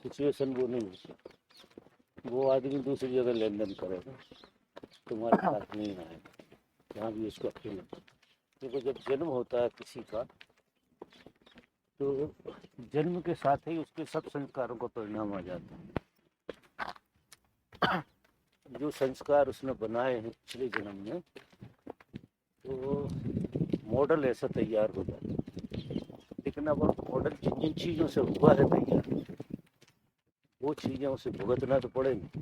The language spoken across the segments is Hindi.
सिचुएशन वो नहीं होती। वो आदमी दूसरी जगह लेन देन करेगा, तुम्हारे साथ नहीं आएगा, जहाँ भी उसको अकेले। क्योंकि जब जन्म होता है किसी का, तो जन्म के साथ ही उसके सब संस्कारों का परिणाम आ जाता है। जो संस्कार उसने बनाए हैं पिछले जन्म में, तो मॉडल ऐसा तैयार हो जाता है। लेकिन अब मॉडल जिन जिन चीज़ों से हुआ है तैयार, वो चीज़ें उसे भुगतना तो पड़ेगी।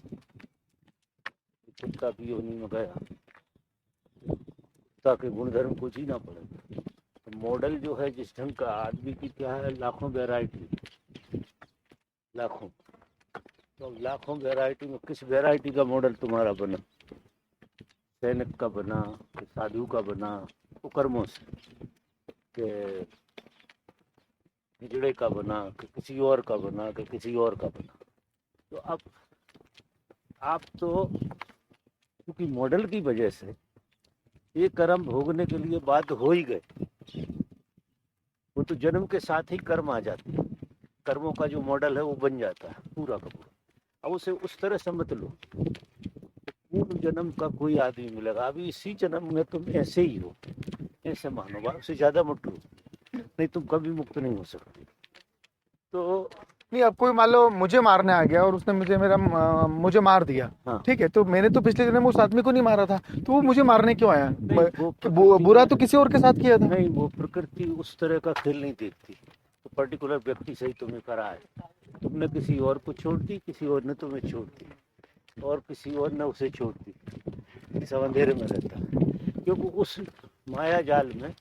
कुत्ता भी योनि में गया, कुत्ता के गुणधर्म को जीना पड़ेगा। तो मॉडल जो है जिस ढंग का आदमी की क्या है, लाखों वैरायटी, लाखों। तो लाखों वैरायटी में किस वैरायटी का मॉडल तुम्हारा बना? सैनिक का बना कि साधु का बना, वो कर्मों से, कि हिजड़े का बना कि किसी और का बना कि किसी और का बना। तो अब आप तो क्योंकि मॉडल की वजह से ये कर्म भोगने के लिए बाध्य हो ही गए, वो तो जन्म के साथ ही कर्म आ जाते हैं। कर्मों का जो मॉडल है वो बन जाता है पूरा का पूरा। अब उसे उस तरह से मत लो, पूर्व जन्म का कोई आदमी मिलेगा, अभी इसी जन्म में तुम ऐसे ही हो, ऐसे मानो, बात उससे ज्यादा मत लो, नहीं तुम कभी मुक्त नहीं हो सकते। तो नहीं, अब कोई मान लो मुझे मारने आ गया और उसने मुझे मार दिया, हाँ, ठीक है, तो मैंने तो पिछले जन्म में उस आदमी को नहीं मारा था, तो वो मुझे मारने क्यों आया? वो बुरा तो किसी और के साथ किया था। नहीं, वो प्रकृति उस तरह का खेल नहीं देखती। तो पर्टिकुलर व्यक्ति से ही तुम्हें करा है, तुमने किसी और को छोड़ दी, किसी और ने तुम्हें छोड़ दी, और किसी और ने उसे छोड़ दी, सब अंधेरे में रहता है। क्योंकि उस माया जाल में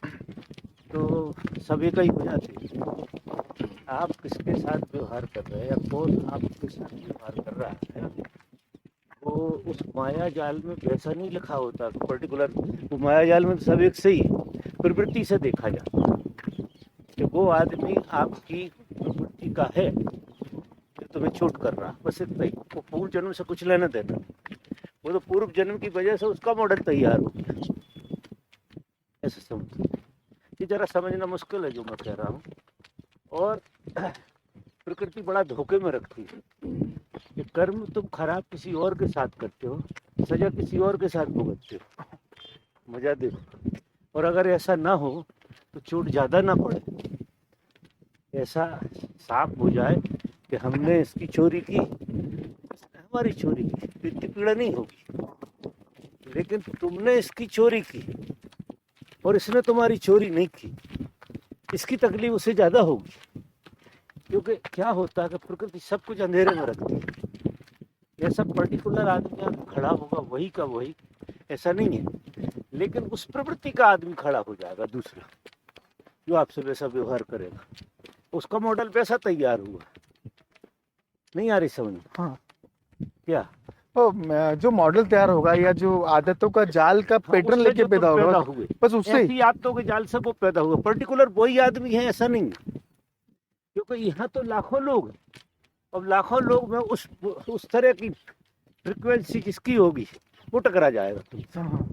तो सभी का ही हो जाती है। आप किसके साथ व्यवहार कर रहे हैं या कौन आपके साथ व्यवहार कर रहा है, वो उस माया जाल में वैसा नहीं लिखा होता पर्टिकुलर। वो माया जाल में सब एक से ही प्रवृत्ति से देखा जाता है कि वो आदमी आपकी प्रवृत्ति का है जो तुम्हें छूट कर रहा, बस इतना ही। वो पूर्व जन्म से कुछ लेना देना, वो तो पूर्व जन्म की वजह से उसका मॉडल तैयार हो गया। ऐसे समझ, ये जरा समझना मुश्किल है जो मैं कह रहा हूँ। और प्रकृति बड़ा धोखे में रखती है कि कर्म तुम खराब किसी और के साथ करते हो, सजा किसी और के साथ भुगतते हो। मजा देखो। और अगर ऐसा ना हो तो चोट ज्यादा ना पड़े, ऐसा साफ हो जाए कि हमने इसकी चोरी की, इसने हमारी चोरी की, तो इतनी पीड़ा नहीं होगी। लेकिन तुमने इसकी चोरी की और इसने तुम्हारी चोरी नहीं की, इसकी तकलीफ उससे ज्यादा होगी। क्योंकि क्या होता है कि प्रकृति सब कुछ अंधेरे में रखती है। यह सब पर्टिकुलर आदमी आके खड़ा होगा वही का वही, ऐसा नहीं है। लेकिन उस प्रवृत्ति का आदमी खड़ा हो जाएगा दूसरा, जो आपसे वैसा व्यवहार करेगा, उसका मॉडल वैसा तैयार हुआ। नहीं आ रही समझ में? हाँ, क्या? तो जो मॉडल तैयार होगा या जो आदतों का जाल का पैटर्न उससे लेके जो तुम पैदा होगा, हुए, बस उससे ही। ऐसी आदतों के जाल से वो पैदा हुआ। पर्टिकुलर वही आदमी है ऐसा नहीं है, क्योंकि यहाँ तो लाखों लोग हैं। अब लाखों लोग में उस तरह की फ्रिक्वेंसी जिसकी होगी वो टकरा जाएगा तुमसे। हाँ,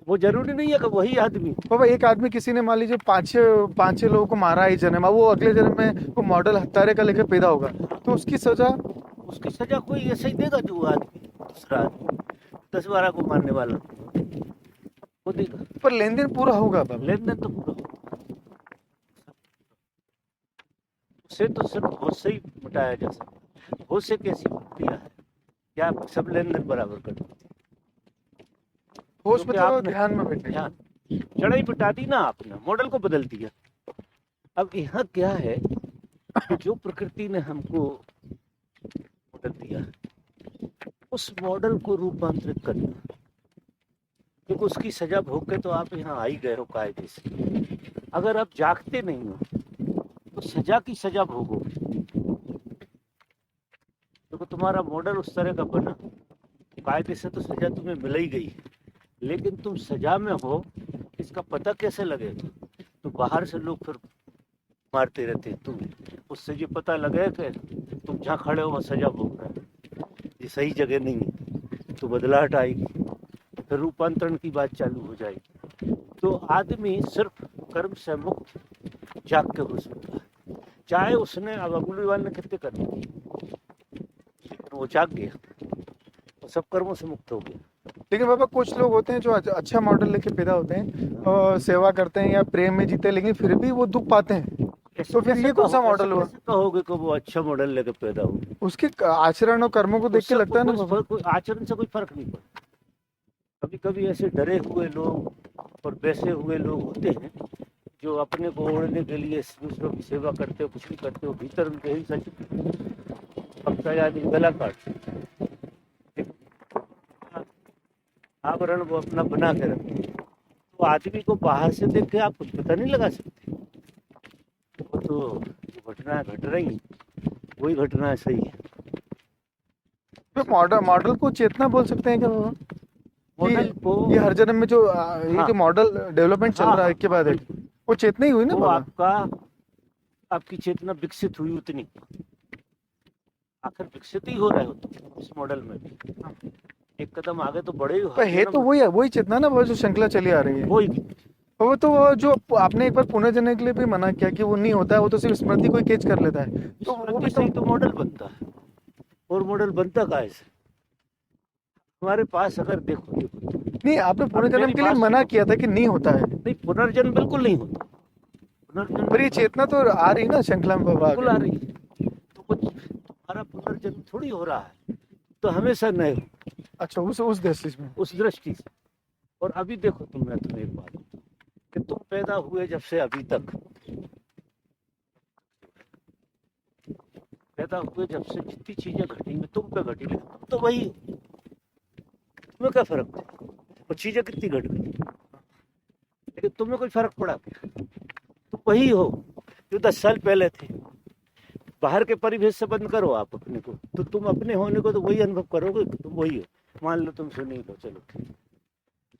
वो जरूरी नहीं है कि वही आदमी। बाबा एक आदमी किसी ने मान लीजिए पांच छह लोगों को मारा इस जन्म में, वो अगले जन्म में वो मॉडल हत्यारे का लेके पैदा होगा, तो उसकी सजा? उसकी सजा कोई ऐसे ही देगा जो आदमी, दूसरा आदमी 10-12 को मारने वाला वो देगा। पर लेन देन पूरा होगा बाबा। लेन देन तो पूरा होगा, उसे तो सिर्फ होश से ही मिटाया जा सकता है। होश से कैसी प्रक्रिया है, क्या सब लेन देन बराबर कर देती है? होश क्योंकि मतलब आपने ध्यान में बैठे। ध्यान, चढ़ाई पिटा दी ना आपने, मॉडल को बदल दिया। अब यहाँ क्या है कि जो प्रकृति ने हमको मॉडल दिया है, उस मॉडल को रूपांतरित करना। क्योंकि उसकी सजा भोग के तो आप यहाँ आ ही गए हो कायदे से। अगर आप जागते नहीं हो तो सजा की सजा भोगोगे, क्योंकि तुम्हारा मॉडल उस तरह का बना। कायदे से तो सजा तुम्हें मिल ही गई, लेकिन तुम सजा में हो इसका पता कैसे लगेगा? तो बाहर से लोग फिर मारते रहते हैं तुम्हें, उससे जो पता लगे कि तुम जहाँ खड़े हो वहाँ सजा भोग रहे हो, ये सही जगह नहीं है, तो बदलाहट आएगी, फिर रूपांतरण की बात चालू हो जाएगी। तो आदमी सिर्फ कर्म से मुक्त जाग के हो सकता है। चाहे उसने अब अग्निवाल ने कितने कर्म किए, लेकिन वो जाग गया, वो सब कर्मों से मुक्त हो गया। लेकिन बाबा कुछ लोग होते हैं जो अच्छा मॉडल लेके पैदा होते हैं और सेवा करते हैं या प्रेम में जीते हैं, लेकिन फिर भी वो दुख पाते हैं। तो फिर ये कौन सा मॉडल हुआ? कैसे कहोगे कि वो अच्छा मॉडल लेके पैदा हो? उसके आचरण और कर्मों को देख के लगता है ना बाबा। कोई आचरण से कोई फर्क नहीं पड़ता। कभी कभी ऐसे डरे हुए लोग और बैसे हुए लोग होते हैं जो अपने को ओढ़ने के लिए दूसरों की सेवा करते हो, कुछ भी करते हो, भीतर उनके ही सच पक्का आदमी गला काट आवरण वो अपना बना के रखते हैं। तो आदमी को बाहर से देख के आप कुछ पता नहीं लगा सकते। वो तो जो घटना घट रही है वही घटना सही है। तो मॉडल को चेतना बोल सकते हैं क्या बाबा? मॉडल को ये हर जन्म में जो ये हाँ, जो मॉडल डेवलपमेंट चल रहा है एक के बाद एक, वो चेतना ही हुई ना वो बाबा? आपकी चेतना विकसित हुई उतनी, आखिर विकसित ही हो रहे हो तुम इस मॉडल में भी। एक कदम आगे तो बड़े ही हो। पर है तो वही चेतना ना, वो जो श्रृंखला चली आ रही है वही वो तो। वो जो आपने एक बार पुनर्जन्म के लिए भी मना किया कि वो नहीं होता है, वो तो सिर्फ स्मृति को ही कैच कर लेता है, तो वो भी तो मॉडल बनता है। और मॉडल बनता कैसे? हमारे पास अगर देखो नहीं, आपने पुनर्जन्म के लिए मना किया था कि नहीं होता है। नहीं, पुनर्जन्म बिल्कुल नहीं होता। पुनर्जन्म पर ये चेतना तो आ रही ना श्रृंखला में बाबा, बिल्कुल आ रही है। तो कुछ हमारा पुनर्जन्म थोड़ी हो रहा है, तो हमेशा नए हो। अच्छा, उस दृष्टि में, उस दृष्टि से। और अभी देखो तुम्हें एक बात कि तुम पैदा हुए जब से अभी तक, पैदा हुए जब से जितनी चीजें घटी में तुम पे घटी, लेकिन तुम तो वही हो। तुम्हें क्या फर्क था? और चीजें कितनी घट गई, लेकिन तुम्हें कोई फर्क पड़ा क्या? तुम वही हो जो 10 साल पहले थे। बाहर के परिवेश से बंद करो आप अपने को, तो तुम अपने होने को तो वही अनुभव करोगे कि तुम वही हो। मान लो तुम सुनील हो, चलो ठीक,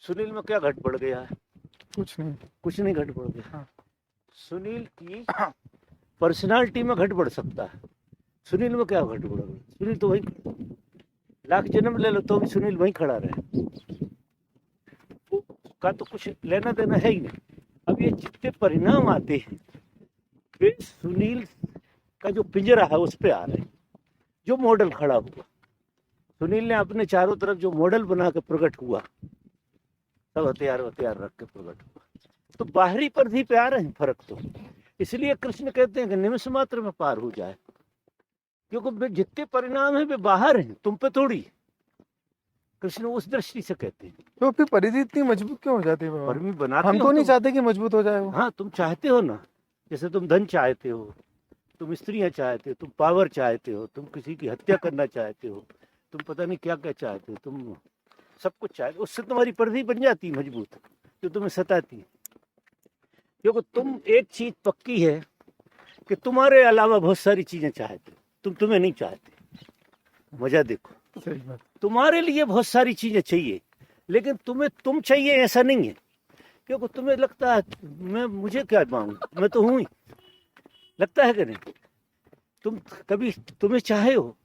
सुनील में क्या घट बढ़ गया है? कुछ नहीं घट बढ़ गया। हाँ। सुनील की पर्सनालिटी में घट बढ़ सकता है, सुनील में क्या घट बढ़ गया? सुनील तो वही, लाख जन्म ले लो तो भी सुनील वहीं खड़ा रहे, का तो कुछ लेना देना है ही नहीं। अब ये जितने परिणाम आते हैं वे सुनील का जो पिंजरा है उस पे आ रहे हैं। जो मॉडल खड़ा हुआ, सुनील ने अपने चारों तरफ जो मॉडल बना के प्रकट हुआ, सब हथियार रख के प्रकट हुआ, तो बाहरी परिधि पे आ रहे हैं फर्क। तो इसलिए कृष्ण कहते हैं कि निमिष मात्र में पार हो जाए, क्योंकि जितने परिणाम है वे बाहर हैं, तुम पे थोड़ी। कृष्ण उस दृष्टि से कहते हैं। तो फिर परिधि इतनी मजबूत क्यों हो जाती है बाबा? परिधि बनाते हम तो नहीं चाहते कि मजबूत हो जाए वो। हाँ, तुम चाहते हो ना, जैसे तुम धन चाहते हो, तुम स्त्रियां चाहते हो, तुम पावर चाहते हो, तुम किसी की हत्या करना चाहते हो, तुम पता नहीं क्या क्या चाहते हो, तुम सब कुछ चाहते हो। उससे तुम्हारी परिधि बन जाती है मजबूत, जो तुम्हें सताती है। क्योंकि तुम एक चीज पक्की है कि तुम्हारे अलावा बहुत सारी चीजें चाहते हो, तुम्हें नहीं चाहते। मजा देखो, सही बात। तुम्हारे लिए बहुत सारी चीजें चाहिए, लेकिन तुम चाहिए ऐसा नहीं है। क्योंकि तुम्हें लगता है मुझे क्या मांगू, मैं तो हूं ही, लगता है कि नहीं? तुम कभी तुम्हें चाहे हो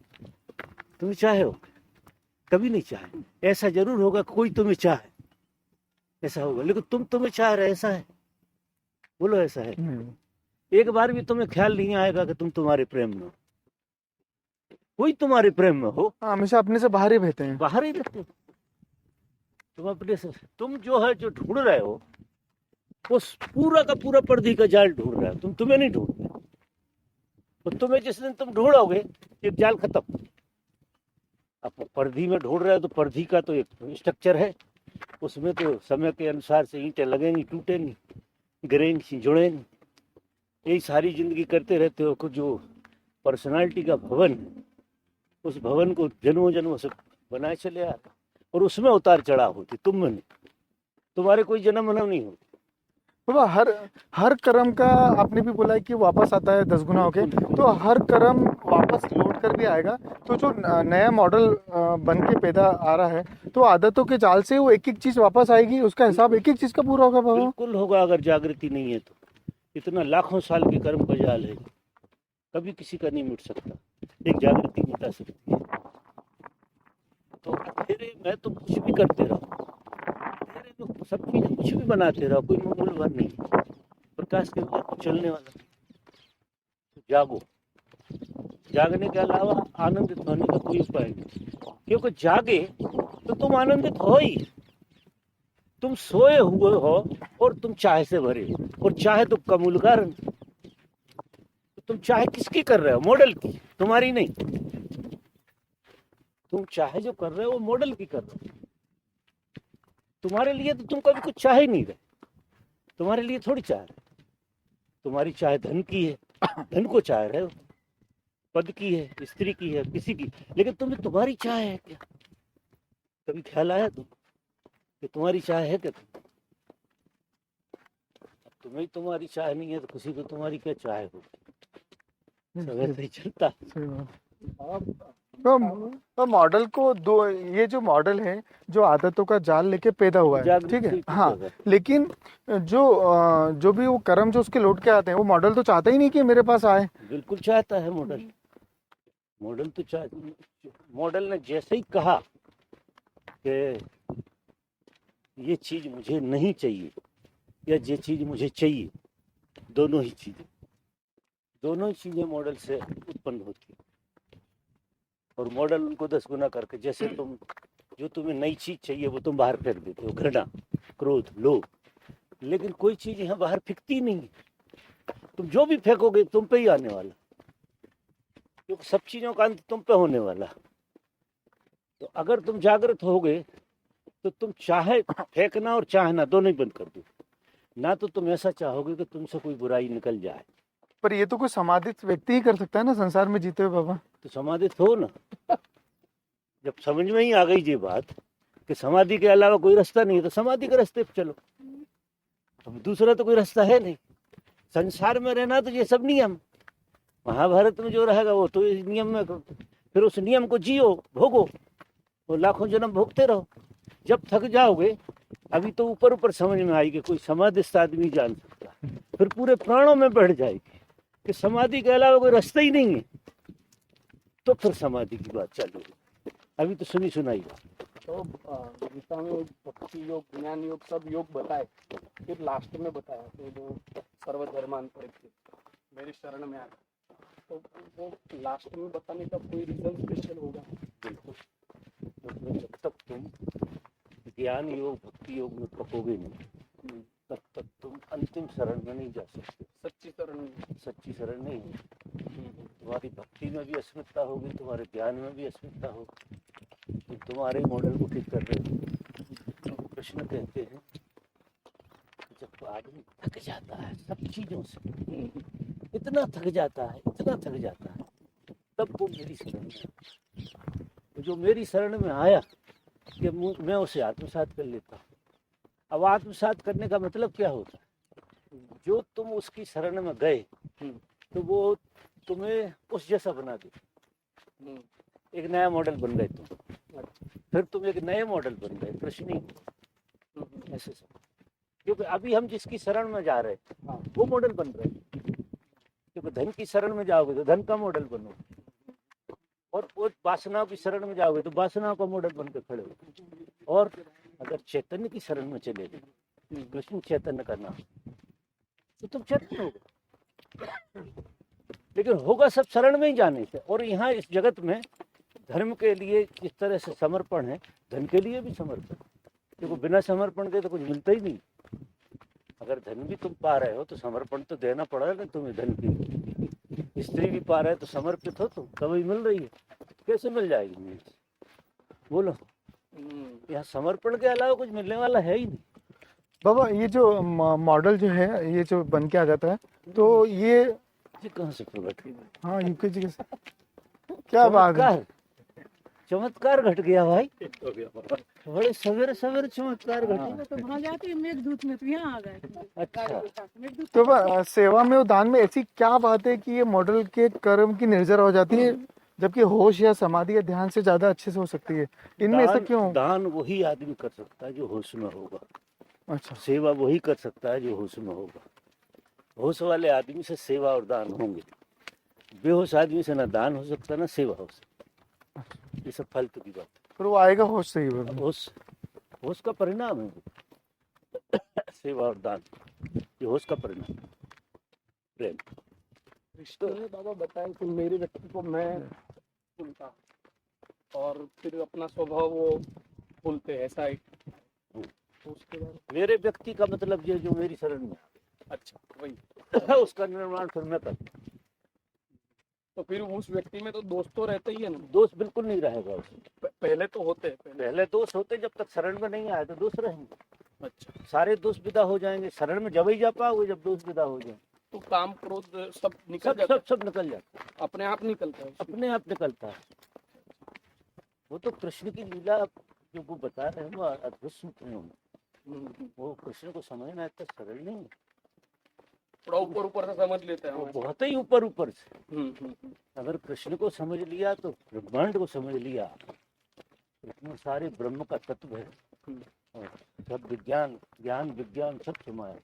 कभी नहीं चाहे। ऐसा जरूर होगा कोई तुम्हें चाहे, ऐसा होगा, लेकिन तुम्हें चाह रहे, ऐसा है? बोलो, ऐसा है? एक बार भी तुम्हें ख्याल नहीं आएगा कि तुम तुम्हारे प्रेम में हो, कोई तुम्हारे प्रेम में हो। हमेशा अपने से बाहर ही रहते हैं, बाहर ही रहते हो तुम अपने से। तुम जो है जो ढूंढ रहे हो वो पूरा का पूरा पर्दी का जाल ढूंढ रहे हो, तुम्हें नहीं ढूंढ रहे। तो तुम्हें जिस दिन तुम ढूंढोगे एक जाल खत्म। अब पर्दी में ढूंढ रहे हो तो पर्दी का तो एक स्ट्रक्चर है, उसमें तो समय के अनुसार से ईंटें लगेंगी, टूटेंगी, गिरेंगी, जुड़ेंगी। यही सारी जिंदगी करते रहते हो। कुछ जो पर्सनालिटी का भवन है, उस भवन को जन्मों जन्मों से बनाए चले आता, और उसमें उतार चढ़ाव होती, तुम में नहीं। तुम्हारे कोई जन्म नहीं होती बाबा। हर कर्म का आपने भी बोला है कि वापस आता है 10 गुना होके, तो हर कर्म वापस लौट कर भी आएगा। तो जो नया मॉडल बन के पैदा आ रहा है, तो आदतों के जाल से वो एक एक चीज वापस आएगी, उसका हिसाब एक एक चीज का पूरा होगा बाबा? बिल्कुल होगा, अगर जागृति नहीं है तो। इतना लाखों साल के कर्म का जाल है, कभी किसी का नहीं मिट सकता, एक जागृति मिटा सकती है। तो अंधेरे में तुम कुछ भी करते रहो, अंधेरे में सब चीजें कुछ भी बनाते रहो, कोई मूल्यवान नहीं। प्रकाश के बिना कुछ चलने वाला नहीं। तो जागो। जागने के अलावा आनंदित होने का कोई उपाय नहीं, क्योंकि जागे तो तुम आनंदित हो ही। तुम सोए हुए हो और तुम चाह से भरे हो, और चाह तो कमूल कारण। तो तुम चाह किसकी कर रहे हो? मॉडल की, तुम्हारी नहीं। तुम चाहे जो कर रहे हो वो मॉडल की कर रहे हो। तुम्हारे लिए तो तुम कभी कुछ चाह ही नहीं रहे। तुम्हारे लिए थोड़ी चाह रहे। तुम्हारी चाह धन की है, धन को चाह रहे हो। पद की है, स्त्री की है, किसी की। लेकिन तुम्हारी चाह है क्या? कभी ख्याल आया कि तुम्हारी चाह है क्या? तुम्हें तुम्हारी चाह नहीं है तो किसी को तुम्हारी क्या चाह होगी? सब ऐसे ही चलता। सही बात। तो मॉडल को दो, ये जो मॉडल है जो आदतों का जाल लेके पैदा हुआ है, जागरूक ठीक से है, ही तो हाँ, पैदा है। लेकिन जो भी वो कर्म जो उसके लौट के आते हैं, वो मॉडल तो चाहता ही नहीं कि मेरे पास आए। बिल्कुल चाहता है मॉडल। मॉडल तो मॉडल ने जैसे ही कहा कि ये चीज मुझे नहीं चाहिए या ये चीज मुझे चाहिए, दोनों ही चीजें मॉडल से उत्पन्न होती है। और मॉडल उनको 10 गुना करके, जैसे जो तुम्हें नई चीज चाहिए वो तुम बाहर फेंक देते हो, घृणा, क्रोध, लोभ। लेकिन कोई चीज यहाँ बाहर फेंकती नहीं है। तुम जो भी फेंकोगे तुम पे ही आने वाला, क्योंकि सब चीजों का अंत तुम पे होने वाला। तो अगर तुम जागृत होगे तो तुम चाहे फेंकना और चाहना दोनों ही बंद कर दो। ना तो तुम ऐसा चाहोगे कि तुमसे कोई बुराई निकल जाए। पर ये तो कोई समाधित व्यक्ति ही कर सकता है ना, संसार में जीते हुए बाबा। तो समाधित हो ना। जब समझ में ही आ गई ये बात कि समाधि के अलावा कोई रास्ता नहीं है, तो समाधि के रास्ते पे चलो। अब दूसरा तो कोई रास्ता है नहीं। संसार में रहना तो ये सब नियम, महाभारत में जो रहेगा वो तो इस नियम में, फिर उस नियम को जियो, भोगो, वो लाखों जन्म भोगते रहो। जब थक जाओगे, अभी तो ऊपर ऊपर समझ में आएगी कोई समाधिस्थ आदमी जान सकता है, फिर पूरे प्राणों में बढ़ जाएगी कि समाधि के अलावा कोई रास्ता ही नहीं है। तो फिर समाधि की बात चालू है। अभी तो सुनी सुनाई बात। तो गीता में भक्ति योग, ज्ञान योग, सब योग बताए, फिर लास्ट में बताया तो जो सर्वधर्मान परित्यज्य मेरी शरण में आया, तो वो लास्ट में बताने का कोई रीजन स्पेशल होगा? बिल्कुल। तो जब तक तुम ज्ञान योग, भक्ति योग में पकोगे नहीं, तब तक तुम अंतिम शरण में नहीं जा सकते। सच्ची शरण में। सच्ची शरण नहीं है। तुम्हारी भक्ति में भी अस्मिता होगी, तुम्हारे ज्ञान में भी अस्मिता होगी। तो तुम्हारे मॉडल को ठीक कर रहे हो। कृष्ण कहते हैं कि जब आदमी थक जाता है सब चीजों से, इतना थक जाता है, तब वो मेरी शरण में, जो मेरी शरण में आया कि मैं उसे आत्मसात कर लेता हूँ। अब आत्मसात करने का मतलब क्या होता है? जो तुम उसकी शरण में गए तो वो तुम्हें उस जैसा बना दे। एक नया मॉडल बन गए तुम, फिर तुम एक नए मॉडल बन गए, कृष्ण ही। ऐसे सब, क्योंकि अभी हम जिसकी शरण में जा रहे हैं वो मॉडल बन रहे हैं। क्योंकि धन की शरण में जाओगे तो धन का मॉडल बनो, और वो वासना की शरण में जाओगे तो वासना का मॉडल बन के खड़े हो। और अगर चैतन्य की शरण में चले गए, कृष्ण चैतन्य का नाम, तो तुम चैतन्य होगे। लेकिन होगा सब शरण में ही जाने से। और यहाँ इस जगत में धर्म के लिए जिस तरह से समर्पण है, धन के लिए भी समर्पण। क्योंकि बिना समर्पण के तो कुछ मिलता ही नहीं। अगर धन भी तुम पा रहे हो तो समर्पण तो देना पड़ेगा ना तुम्हें धन की। स्त्री भी पा रहे हो तो समर्पित हो तुम, तभी मिल रही है। कैसे मिल जाएगी? बोलो। यहाँ समर्पण के अलावा कुछ मिलने वाला है ही नहीं। बाबा ये जो मॉडल जो है, ये जो बन के आ जाता है, तो ये कहाँ से प्रकट? हाँ, यूकेजी के क्या बात है, चमत्कार घट गया भाई। बड़े सवेरे सवेरे चमत्कार घटे। तो वहाँ जाते मेघदूत में, तो यहाँ आ गए। अच्छा, तो सेवा में और दान में ऐसी क्या बात है कि ये मॉडल के कर्म की निर्जरा हो जाती है, जबकि होश या समाधि या ध्यान से ज्यादा अच्छे से हो सकती है? इनमें ऐसा क्यों? दान वही आदमी कर सकता है जो होश में होगा। अच्छा, सेवा वही कर सकता है जो होश में होगा। होश वाले आदमी से सेवा और दान होंगे। बेहोश आदमी से ना दान हो सकता ना सेवा हो सकता। ये सब फालतू की बात है। फिर वो आएगा होश से ही। होश का परिणाम है सेवा और दान। ये होश का परिणाम, प्रेम। कृष्ण ने बाबा बताया कि मेरे व्यक्ति को मैं भूलता और फिर अपना स्वभाव वो भूलते हैं, ऐसा एक। तो उसके बाद मेरे व्यक्ति का मतलब ये जो मेरी शरण में अच्छा वही, आ, उसका निर्माण फिर मैं करता हूँ। तो फिर उस व्यक्ति में तो दोस्त तो रहते ही है ना। दोष बिल्कुल नहीं रहेगा उसमें। पहले तो होते हैं पहले। पहले दोष होते, जब तक शरण में नहीं आए तो दोष रहेंगे। अच्छा, सारे दोष विदा हो जाएंगे, शरण में जब ही जा पाओगे जब दोष विदा हो जाए, तो काम क्रोध सब निकल सब जाता सब सब निकल जाता है, है, अपने आप निकलता है उसमें। अपने आप निकलता है। वो तो कृष्ण की लीला जो वो बता रहे हैं वो अद्भुत सूत्र है। वो कृष्ण को समझना इतना सरल नहीं है, थोड़ा ऊपर ऊपर से समझ लेते हैं वो हम। बहुत ही ऊपर ऊपर से। हम्म। अगर कृष्ण को समझ लिया तो ब्रह्मांड को समझ लिया, इसमें सारे ब्रह्म का तत्व है और सब विज्ञान, ज्ञान विज्ञान सब समाया,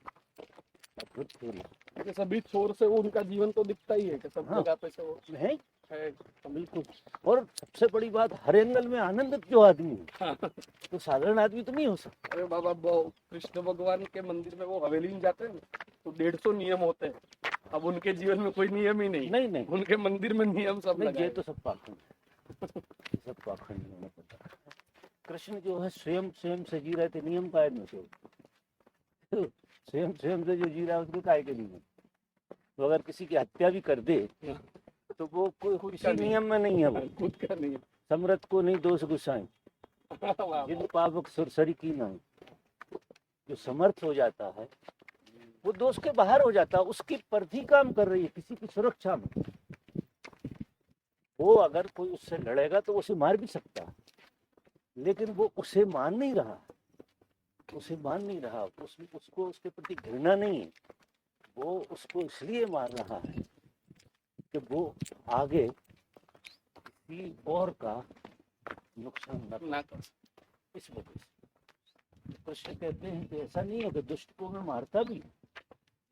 अद्भुत खेल है। कि सभी छोर से उनका जीवन तो दिखता ही है कि सब हाँ। जगह पे से वो है है। बिल्कुल। और सबसे बड़ी बात, हर एंगल में आनंदित जो आदमी है हाँ। तो साधारण आदमी तो नहीं हो सकता। अरे बाबा वो कृष्ण भगवान के मंदिर में वो हवेली में जाते हैं ना, तो 150 नियम होते हैं। अब उनके जीवन में कोई नियम ही नहीं, नहीं नहीं उनके मंदिर में नियम सब नहीं, लगाए। ये तो सब पाखंड है, ये सब पाखंड है, हमें पता है। कृष्ण जो है स्वयं स्वयं से जी रहे थे, नियम कायद में से स्वयं स्वयं से जो जी रहा है उसको काय के नियम। तो अगर किसी की हत्या भी कर दे तो वो कोई खुद किसी का नहीं। नियम में नहीं है। वो खुद का नहीं। समरथ को नहीं दोष गुस्साएं, वाह, जिन पावक सुरसरी की नहीं। जो समर्थ हो जाता है वो दोष के बाहर हो जाता है, उसकी परिधि काम कर रही है किसी की सुरक्षा में। वो अगर कोई उससे लड़ेगा तो उसे मार भी सकता है, लेकिन वो उसे मान नहीं रहा, उसे मान नहीं रहा, उसको उसके प्रति घृणा नहीं है। वो उसको इसलिए मार रहा है कि वो आगे किसी और का नुकसान न करे। ना कर। इस वजह से कृष्ण कहते हैं कि ऐसा नहीं है कि दुष्ट को मैं मारता भी,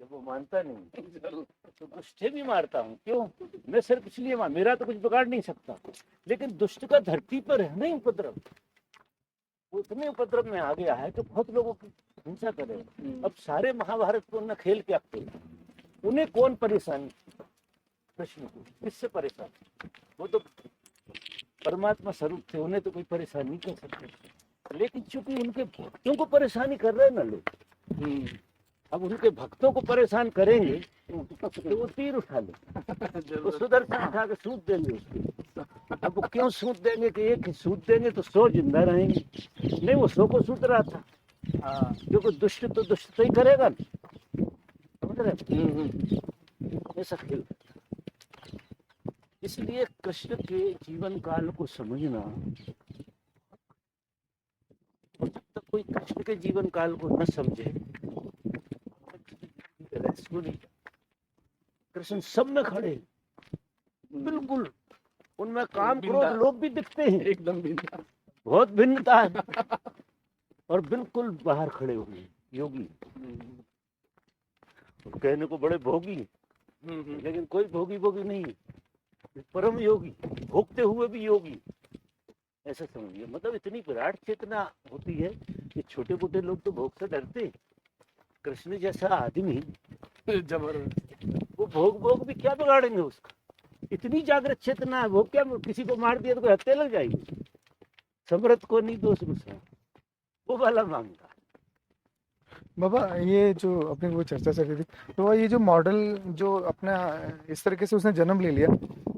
जब वो मानता नहीं जरूर। तो दुष्ट भी मारता हूँ। क्यों? मैं सिर्फ इसलिए मेरा तो कुछ बिगाड़ नहीं सकता, लेकिन दुष्ट का धरती पर है नहीं उपद्रव। वो इतने उपद्रव में आ गया है कि बहुत लोगों की हिंसा करे। अब सारे महाभारत को उन्होंने खेल के आपके, उन्हें कौन परेशानी? कृष्ण को किससे परेशान? वो तो परमात्मा स्वरूप थे, उन्हें तो कोई परेशानी नहीं कर सकते। लेकिन चूंकि उनके भक्तों को परेशानी कर रहे हैं ना लोग, अब उनके भक्तों को परेशान करेंगे तो वो तीर उठा ले, वो सुदर्शन उठा के सूद देंगे उसको। अब वो क्यों सूद देंगे कि एक सूद देंगे तो 100 जिंदा रहेंगे? नहीं, वो 100 को सूद रहा था। हाँ। क्योंकि दुष्ट तो दुष्ट ही करेगा ना, समझ रहे? ऐसा खेल। इसलिए कृष्ण के जीवन काल को समझना, और जब तक कोई कृष्ण के जीवन काल को न समझे रहस्य नहीं। कृष्ण सब में खड़े, बिल्कुल उनमें काम क्रोध लोग भी दिखते हैं, एकदम बिंदास। बहुत भिन्नता है, और बिल्कुल बाहर खड़े हुए योगी। तो कहने को बड़े भोगी, लेकिन कोई भोगी भोगी नहीं है, परम योगी, भोगते हुए भी योगी। ऐसा समझिए, मतलब इतनी विराट चेतना होती है कि छोटे मोटे लोग तो भोग से डरते हैं। कृष्ण जैसा आदमी जबरदस्त। वो भोग भी क्या बिगाड़ेंगे उसका? इतनी जागृत चेतना है, वो क्या किसी को मार दिया तो कोई हत्या लग जाएगी? समर्थ को नहीं दोष गुस्सा, वो वाला मांगता। बाबा ये जो अपनी वो चर्चा चल रही थी, तो ये जो मॉडल जो अपना इस तरीके से उसने जन्म ले लिया,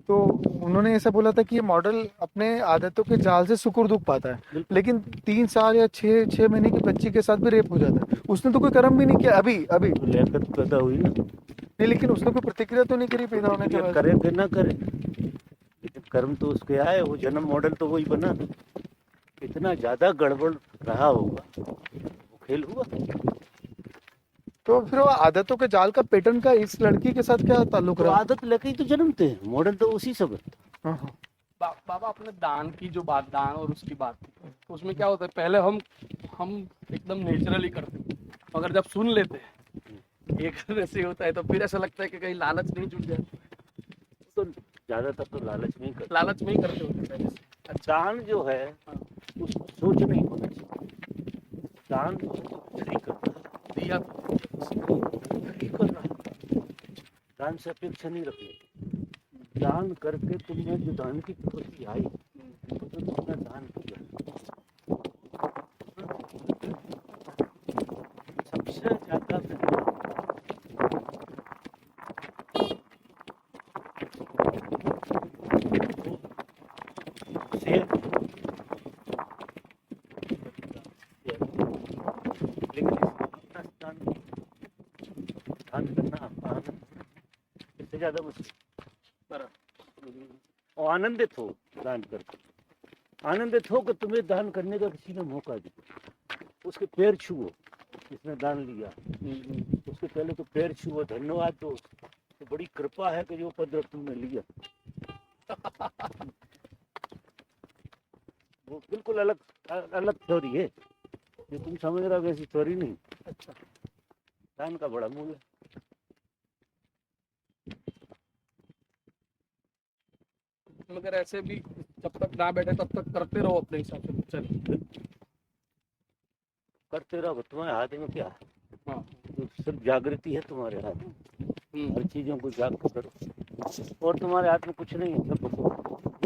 तो उन्होंने ऐसा बोला था कि ये मॉडल अपने आदतों के जाल से सुकुर दुख पाता है, लेकिन 3 साल या 6 महीने की बच्ची के साथ भी रेप हो जाता है। उसने तो कोई कर्म भी नहीं किया अभी तो लियाकत पैदा हुई ना, नहीं, लेकिन उसने कोई प्रतिक्रिया तो नहीं करी पैदा होने के बाद। करे कि ना करे, लेकिन कर्म तो उसके आए, वो जन्म मॉडल तो वही बना। इतना ज्यादा गड़बड़ रहा होगा, वो खेल हुआ। तो फिर वो आदतों के जाल का पैटर्न का इस लड़की के साथ क्या ताल्लुक तो रहा? आदत लेके ही तो जन्मते हैं, मॉडल तो उसी सब है। हाँ। बाबा अपने दान की जो बात, दान और उसकी बात थी, तो उसमें क्या होता है, पहले हम एकदम नेचुरली करते हैं, मगर जब सुन लेते हैं ये करने से होता है, तो फिर ऐसा लगता है कि कहीं लालच नहीं जुट जाए। तो ज्यादातर तो लालच नहीं करते, लालच में ही करते होते पहले से। दान जो है उसको सोच नहीं होना चाहिए। दान नहीं करता, दिया नहीं कर रहा, दान से अपेक्षा नहीं रखनी। दान करके तुमने जो दान की प्रवृत्ति आई तो तुमने दान किया। सबसे ज्यादा सेब, लेकिन अपना दान करना आनंद इससे ज्यादा मुश्किल। और आनंदित हो दान करके, आनंदित हो कि तुम्हें दान करने का किसी ने मौका दिया, उसके पैर छुओ, जिसने दान लिया उसके पहले तो पैर छुओ, धन्यवाद दो, तो बड़ी कृपा है कि जो उपद्रव तुमने लिया। वो बिल्कुल अलग अलग थ्योरी है, जो तुम समझ रहे हो वैसी थ्योरी नहीं। अच्छा, दान का बड़ा मूल्य है। मगर ऐसे भी जब तक ना बैठे तब तक करते रहो अपने हिसाब से। चल करते रहो, तुम्हारे हाथ में क्या है? हाँ। तो सिर्फ जागृति है तुम्हारे हाथ में, हर चीजों को जागृत करो, और तुम्हारे हाथ में कुछ नहीं है, सब भगवान।